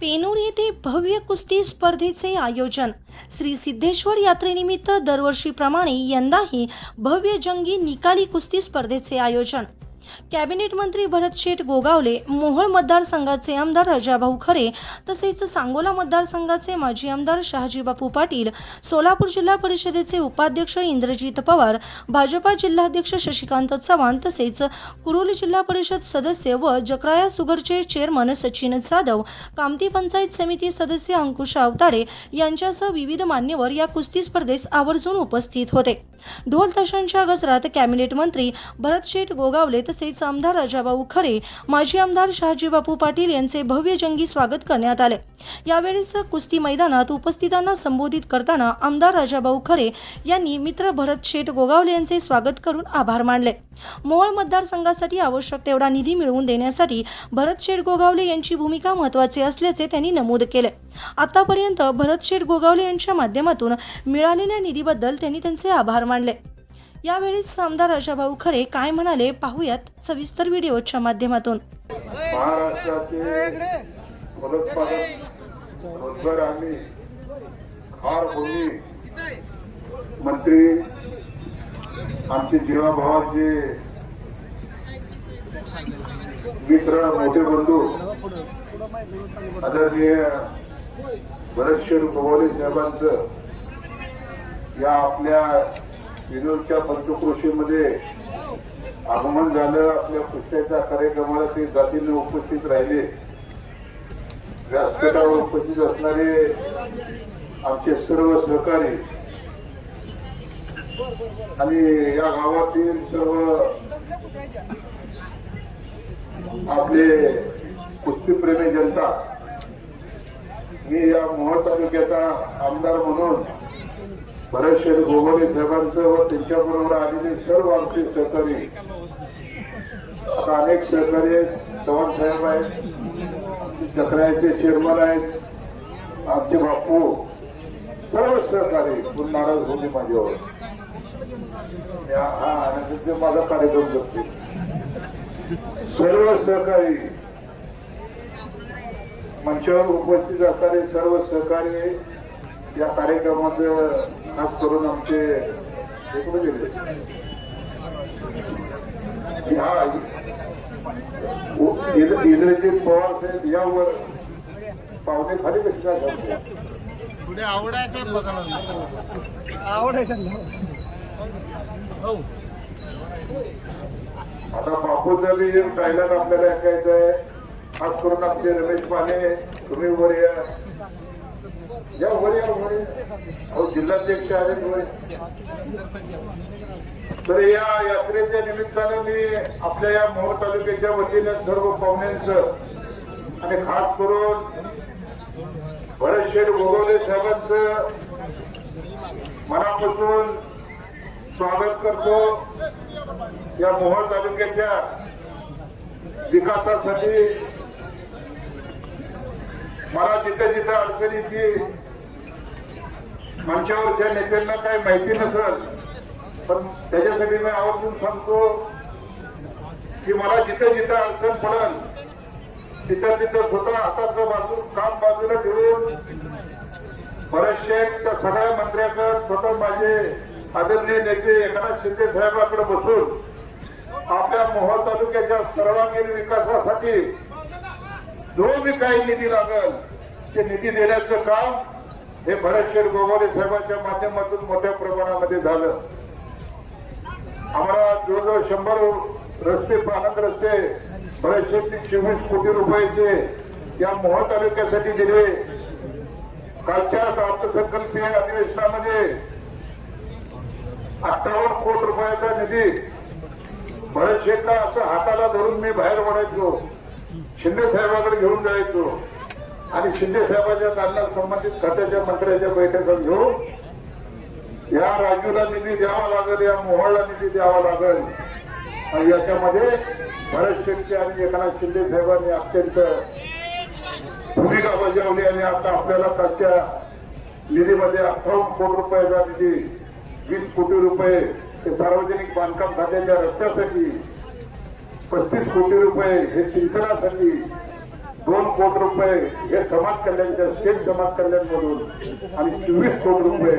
पेनूर येथे भव्य कुस्ती स्पर्धेचे आयोजन। श्री सिद्धेश्वर यात्रेनिमित्त दरवर्षीप्रमाणे यंदाही भव्य जंगी निकाली कुस्ती स्पर्धेचे आयोजन। कॅबिनेट मंत्री भरत शेठ गोगावले, मोहोळ मतदारसंघाचे आमदार राजाभाऊ खरे तसेच सांगोला मतदारसंघाचे माजी आमदार शहाजीबापू पाटील, सोलापूर जिल्हा परिषदेचे उपाध्यक्ष इंद्रजित पवार, भाजपा जिल्हाध्यक्ष शशिकांत चव्हाण तसेच कुरोली जिल्हा परिषद सदस्य व जकराया सुगरचे चेअरमन सचिन जाधव, कामती पंचायत समिती सदस्य अंकुश अवताडे यांच्यासह विविध मान्यवर या कुस्ती स्पर्धेस आवर्जून उपस्थित होते। ढोल ताशांच्या गजरात कॅबिनेट मंत्री भरत शेठ गोगावले तसेच आमदार राजाभाऊ खरे, माजी आमदार शहाजीबापू पाटील यांचे भव्य जंगी स्वागत करण्यात आले। यावेळेस कुस्ती मैदानात उपस्थितांना संबोधित करताना आमदार राजाभाऊ खरे यांनी मित्र भरत शेठ गोगावले यांचे स्वागत करून आभार मानले। मोहोळ मतदारसंघासाठी आवश्यक तेवढा निधी मिळवून देण्यासाठी भरत शेठ गोगावले यांची भूमिका महत्त्वाची असल्याचे त्यांनी नमूद केले। आतापर्यंत भरत शेठ गोगावले यांच्या माध्यमातून मिळालेल्या निधीबद्दल त्यांनी त्यांचे आभार मानले। यावेळी आमदार राजाभाऊ खरे काय म्हणाले पाहूयात सविस्तर व्हिडिओच्या माध्यमातून। महाराष्ट्राचे फलोत्पादक रोजगार आणि खार भूमी मंत्री आमचे जीवाभावाचे मित्र मोठे बंधू आदरणीय भरत शेठ गोगावले साहेबांचं या आपल्या विनोदच्या पंचक्रोशीमध्ये आगमन झालं। आपल्या कुस्त्याच्या कार्यक्रमाला ते जातीने उपस्थित राहिले। व्यासपीठावर उपस्थित असणारे आमचे सर्व सहकारी आणि या गावातील सर्व आपले कुस्तीप्रेमी जनता, मी या मोहोळ तालुक्याचा आमदार म्हणून भरत शेठ गोगावले साहेबांचं व त्यांच्याबरोबर आलेले सर्व आमचे सहकारी, अनेक सहकारी आहेत, चव्हाण साहेब आहेत, जकरायाचे चेअरमन आहेत, आमचे बापू, सर्व सहकारी कोण नाराज होते माझ्यावर, हा आनंद माझा कार्यक्रम करते। सर्व सहकारी मंचावर उपस्थित असणारे सर्व सहकारी या कार्यक्रमाचं खास करून आमचे इंद्रजित पवार साहेब यावर पाहुणे खाली कशी काय करतो पुढे आवडायचं आता बापूचा बी डायलॉग आपल्याला ऐकायचं आहे। खास करून आमचे रमेश पाने, तुम्ही वर या वर जिल्हाध्यक्ष आहेत। तर या यात्रेच्या निमित्तानं मी आपल्या या मोहोळ तालुक्याच्या वतीने सर्व पाहुण्यांचं आणि खास करून भरत शेठ गोगावले साहेबांचं मनापासून स्वागत करतो। या मोहोळ तालुक्याच्या विकासासाठी मला जिथे जिथे अडचणीची मंचावरच्या नेत्यांना काही माहिती नसेल, पण त्याच्यासाठी मी आवर्जून सांगतो की मला जिथे जिथे अडचण पडेल तिथं तिथं स्वतः हाताचं काम बाजूला ठेवून भरत शेठ त्या सगळ्या मंत्र्याकडे स्वतः माझे आदरणीय नेते एकनाथ शिंदे साहेबांकडे बसून आपल्या मोहोळ तालुक्याच्या सर्वांगीण विकासासाठी जो भी काही निधी लागेल ते निधी देण्याचं काम हे भरत शेठ गोगावले साहेबांच्या माध्यमातून मोठ्या प्रमाणामध्ये झालं। आम्हाला जवळजवळ 100 रस्ते, प्राणंद रस्ते भरत शेठने 24 कोटी रुपयाचे या मोहोळ तालुक्यासाठी दिले। कालच्या अर्थसंकल्पीय अधिवेशनामध्ये 58 कोटी रुपयाचा निधी भरत शेठला असं हाताला धरून मी बाहेर पडायचो, शिंदे साहेबांकडे घेऊन जायचो आणि शिंदे साहेबांच्या त्यांना संबंधित खात्याच्या मंत्र्याच्या बैठका घेऊन या राजूला निधी द्यावा लागेल, या मोहोळला निधी द्यावा लागेल आणि याच्यामध्ये भरत शेठचे आणि एकनाथ शिंदे साहेबांनी अत्यंत भूमिका बजावली आणि आता आपल्याला त्याच्या निधीमध्ये 58 कोटी रुपयाचा निधी, 20 कोटी रुपये हे सार्वजनिक बांधकाम खात्याच्या रस्त्यासाठी, 35 कोटी रुपये हे सिंचनासाठी 2 कोटी रुपये हे समाज कल्याणच्या स्टेट समाज कल्याण मधून आणि 24 कोटी रुपये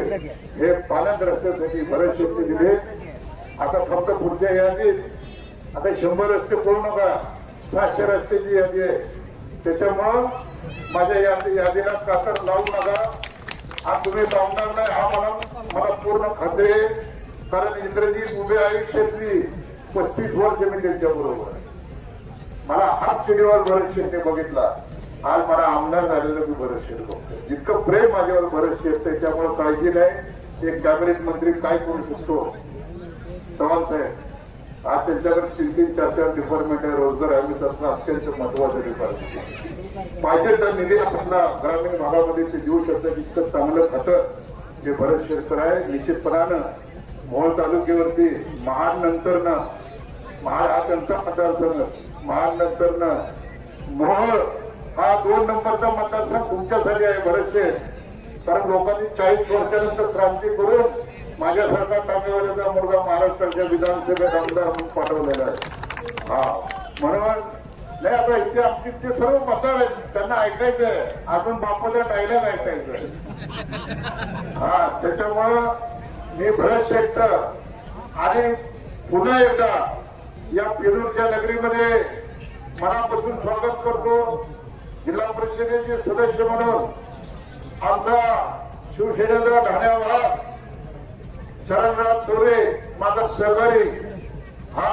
हे पालक रस्त्यासाठी बरेच शेती दिले. आता फक्त पुढच्या यादीत आता 100 रस्ते करू नका, 700 रस्त्याची यादी आहे. त्याच्यामुळं माझ्या यादीला कातर लावू नका. हा तुम्ही लावणार नाही हा मला पूर्ण खात्री आहे. कारण इंद्रजीत उभे आयुष्यातली 35 वर्ष मी त्यांच्या बरोबर. मला हात शिडीवर भरत शेट्टे बघितला, आज मला आमदार झालेलं मी भरत शेट बघतो. जितकं प्रेम माझ्यावर भरत शेट, त्याच्यामुळे काळजी नाही. एक कॅबिनेट मंत्री काय करू शकतो चव्हाण साहेब, आज त्यांच्याकडे 3-3, 4-4 डिपार्टमेंट आहे. रोजगार हमी असणं अत्यंत महत्वाचं डिपार्टमेंट. पाहिजे तर निधी आपल्याला ग्रामीण भागामध्ये ते देऊ शकतात इतकं चांगलं खातं जे भरत शेटकर आहे. निश्चितपणानं मोहोळ तालुक्यावरती महाड नंतरनं, महाड हा त्यांचा मतदारसंघ, महाड नंतरनं मोहोळ हा 2 नंबरचा मतदारसंघ तुमच्यासाठी आहे भरत शेठ. कारण लोकांनी 40 वर्षानंतर क्रांती करून माझ्यासारखा टाकेवाल्याचा मुलगा महाराष्ट्राच्या विधानसभेत आमदार म्हणून पाठवलेला आहे. हा म्हणून नाही आता इथे आमची ते सर्व मतदार आहेत, त्यांना ऐकायचंय, अजून बापाला डायलॉग ऐकायचंय. हा त्याच्यामुळं मी भरत शेठचं आणि पुन्हा एकदा या पेरूरच्या नगरीमध्ये मनापासून स्वागत करतो. जिल्हा परिषदेचे सदस्य म्हणून आमचा शिवसेनेचा ढाण्यावाला शरणराज चौरे माझा सहकारी हा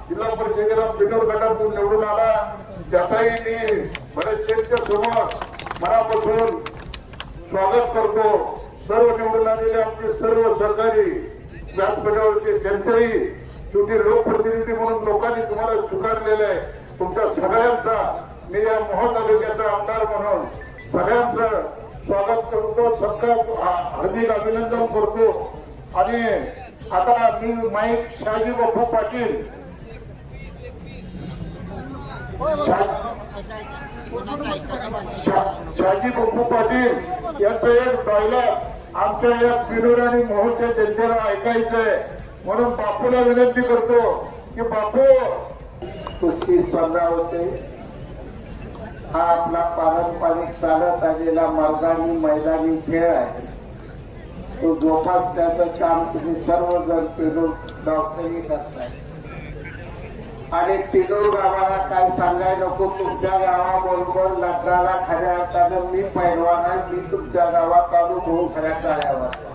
जिल्हा परिषदेला पेरूर गटातून निवडून आला. त्याचाही मी भरत शेठच्या समोर मनापासून स्वागत करतो. सर्व निवडून आलेले आमचे सर्व सहकारी व्यासपीठावरचे त्यांचंही शेवटी लोकप्रतिनिधी म्हणून लोकांनी तुम्हाला स्वीकारलेलं आहे. तुमच्या सगळ्यांचा मी या मोहोळ तालुक्याचा आमदार म्हणून सगळ्यांचं स्वागत करतो, सबका हार्दिक अभिनंदन करतो. आणि आता मी माईक शहाजी बापू पाटील शहाजी बापू पाटील यांचं एक डायलॉग आमच्या या पेरूर आणि मोहोळच्या जनतेला ऐकायचंय. म्हणून बापूला विनंती करतो की बापू, कुस्ती स्पर्धा होते. हा आपला पारंपरिक चालत आलेला मैदानी खेळ आहे. तो जोपासण्याचं काम तुम्ही सर्वजण पेरूर गावकरी करताय. आणि पेरूर गावाला काय सांगायला नको, तुमच्या गावाबरोबर लग्नाला खऱ्या अर्थानं मी पैलवान आहे. मी तुमच्या गावात आलो म्हणून खऱ्या टाळ्यावर.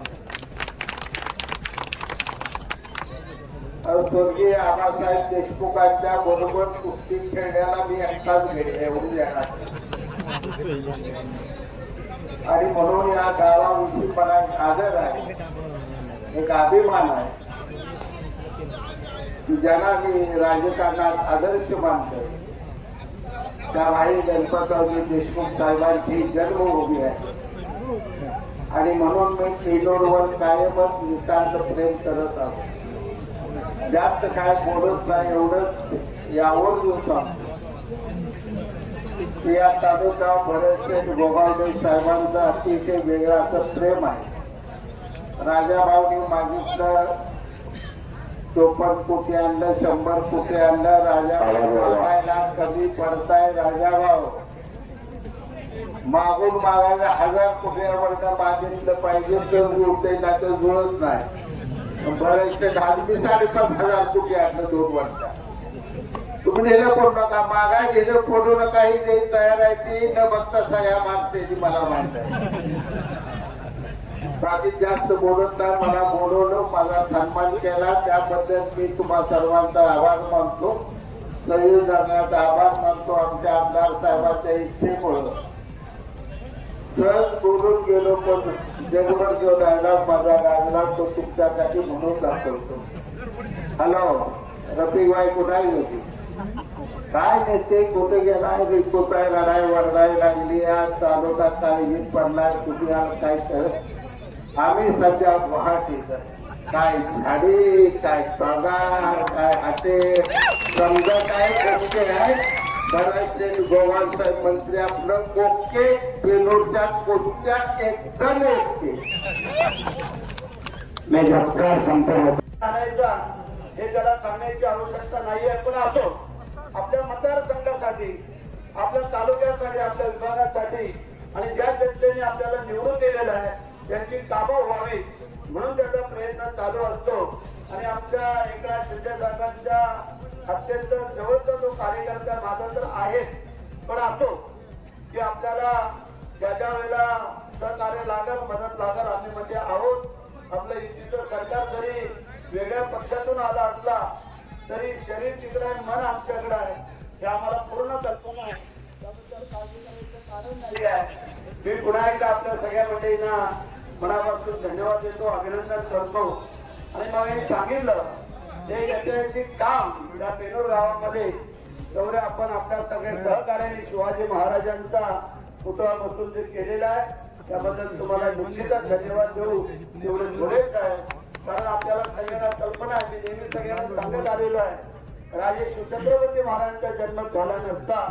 स्वर्गीय आबासाहेब देशमुखांच्या बरोबर कुस्ती खेळण्याला मी एकटाच येऊन येणार. आणि म्हणून या गावाविषयी मला आदर आहे, एक अभिमान आहे की ज्यांना मी राजकारणात आदर्श मानतो. त्या भाई गणपतरावजी देशमुख साहेबांची जन्मभूमी आहे. आणि म्हणून मी पेरूरवर कायमच नितांत प्रेम करत आहोत. जास्त काय बोलत नाही, एवढंच यावर सांगतो की या तालुका भरत शेठ गोगावले साहेबांचं अतिशय वेगळं असं प्रेम आहे. राजाभाऊनी मागितलं 54 कोटी आणलं, 100 कोटी आणलं. राजाभाऊ कधी पडताय राजाभाऊ, मागून मागायला 1000 कोटीवरनं मागितलं पाहिजे तर जुळते, नाही तर जुळत नाही. बरेचसे 7,500 कोटी आणलं 2 वर्षात. तुम्ही नेलं पडू नका, मागाय घेणं पडू नका, ही जे तयार आहे ती न बघता सगळ्या मागते मला माहित आहे. बाकी जास्त बोलत नाही. मला बोलवलं, माझा सन्मान केला, त्याबद्दल मी तुम्हा सर्वांचा आभार मानतो. संयोजनाचा आभार मानतो. आमच्या आमदार साहेबांच्या इच्छेमुळं सहज बोलून गेलो, पण जगभर जो डायलॉग माझा गाजला तो तुमच्यासाठी म्हणून दाखवतो. हॅलो रफिकबाई कुठाही होती, काय नेते कुठे गेलाय, रिपोताय लढाई वरडाई लागली, आज तालुका काळजीत पडलाय, तुम्ही आज काय करत. आम्ही सध्या गुवाहाटीत, काय झाडी, काय पगार, काय हाते, समजा काय कोणते आहे. बराचसे गोवाल साहेब मंत्री आपलं ओके, पेरूरच्या कोणत्या एकदम ओके. मी झटका संपर्क हे त्याला सांगण्याची आवश्यकता नाहीये. पण असो, आपल्या मतदारसंघासाठी आपल्या तालुक्यासाठी, आपल्या विभागासाठी आणि ज्या जनतेने आपल्याला निवडून दिलेलं आहे त्यांची कामं व्हावी म्हणून त्याचा प्रयत्न चालू असतो. आणि आमच्या एकनाथ शिंदे साहेबांच्या अत्यंत जवळचा जो कार्यकर्ता माझा तर आहे, पण असो की आपल्याला ज्या ज्या वेळेला सहकार्य लागल, मदत लागल, आम्ही म्हणजे आहोत. आपलं युतीचं सरकार जरी वेगळ्या पक्षातून आला असला तरी शरीर तिकडे आहे, मन आमच्याकडे आहे, हे आम्हाला पूर्ण कल्पना आहे. त्याबद्दल काळजी करायचं कारण नाही आहे. मी पुन्हा एकदा आपल्या सगळ्या मंडळींना मनापासून धन्यवाद देतो, अभिनंदन करतो. आणि मग हे सांगितलं ते ऐतिहासिक काम या पेनूर गावामध्ये एवढे आपण आपल्या सगळ्या सहकार्याने शिवाजी महाराजांचा पुतळा बसून जे केलेला आहे त्याबद्दल तुम्हाला निश्चितच धन्यवाद देऊ. तेवढे थोडेच आहे, कारण आपल्याला सगळ्यांना कल्पना आहे, मी नेहमी सगळ्यांना सांगत आलेलो आहे, राजे शिवछत्रपती महाराजांचा जन्म झाला नसता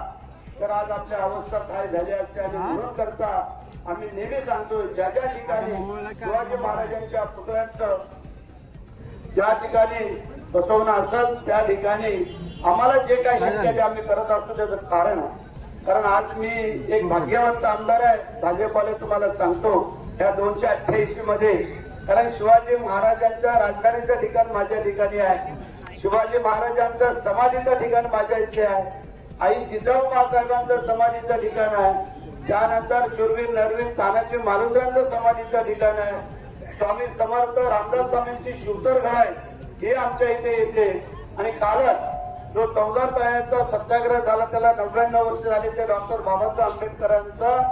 तर आज आपल्या अवस्था काय झाली असते. आणि म्हणून करता आम्ही नेहमी सांगतो, ज्या ज्या ठिकाणी शिवाजी महाराजांच्या पुतळ्यांचं ज्या ठिकाणी बसवणं असेल त्या ठिकाणी आम्हाला जे काही शक्य आहे ते आम्ही करत असतो. त्याचं कारण आहे, कारण आज मी एक भाग्यवंत आमदार आहे भाजपवाले, तुम्हाला सांगतो या 288 मध्ये. कारण शिवाजी महाराजांच्या राजधानीचं ठिकाण माझ्या ठिकाणी आहे, शिवाजी महाराजांचं समाधीचं ठिकाण माझ्या इथे आहे, आई जिजाऊ साहेबांचं समाधीचं ठिकाण आहे, त्यानंतर शूरवीर नरवीर तानाजी मालुसरेंचं समाधीचं ठिकाण आहे, स्वामी समर्थ रामदास स्वामींची शिवतर आहे हे आमच्या इथे येते. आणि कालच जो 14 तळ्याचा सत्याग्रह झाला त्याला 99 वर्ष झाली, ते डॉक्टर बाबासाहेब आंबेडकरांचं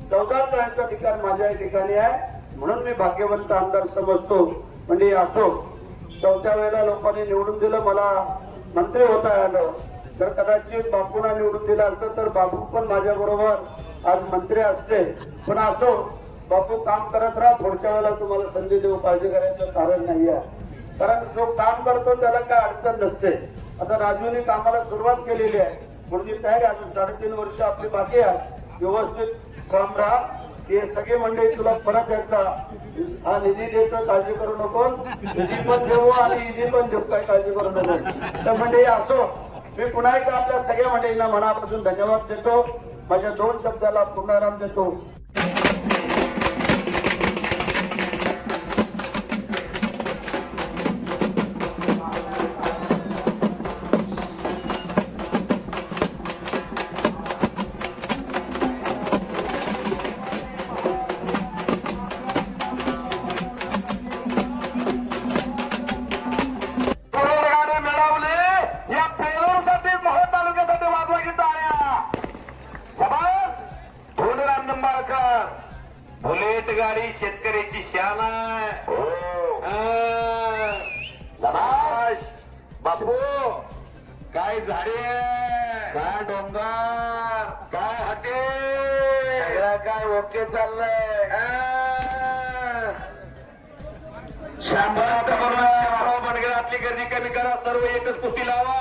14 तळ्याचं ठिकाण माझ्या ठिकाणी आहे. म्हणून मी भाग्यवंत आमदार समजतो. म्हणजे असो, चौथ्या वेळेला लोकांनी निवडून दिलं, मला मंत्री होता आलं. जर कदाचित बापूंना निवडून दिलं असतं तर बापू पण माझ्या बरोबर आज मंत्री असते. पण असो, बापू काम करत राहा, पुढच्या वेळेला तुम्हाला संधी देऊ, काळजी करायचं कारण नाही आहे. कारण जो काम करतो त्याला काय अडचण नसते. आता राजूने कामाला सुरुवात केलेली आहे, पुढची तयारी अजून 3.5 वर्ष आपली बाकी आहे. व्यवस्थित काम राहा. हे सगळे मंडळी तुला परत एकदा हा निधी देतो, काळजी करू नको, निधी पण देऊ आणि निधी पण देऊ, काय काळजी करू नको. तर मंडळी असो, मी पुन्हा एकदा आपल्या सगळ्या मंडळींना मनापासून धन्यवाद देतो. माझ्या 2 शब्दाला पूर्णाराम देतो. बुलेट गाडी शेतकऱ्याची शान आहे. बापू, काय झाडे, काय डोंगर, काय हटे, काय ओके चाललंय. शांभराचं बरोबर बनगरातली गर्दी कमी करा, सर्व एकच कुस्ती लावा.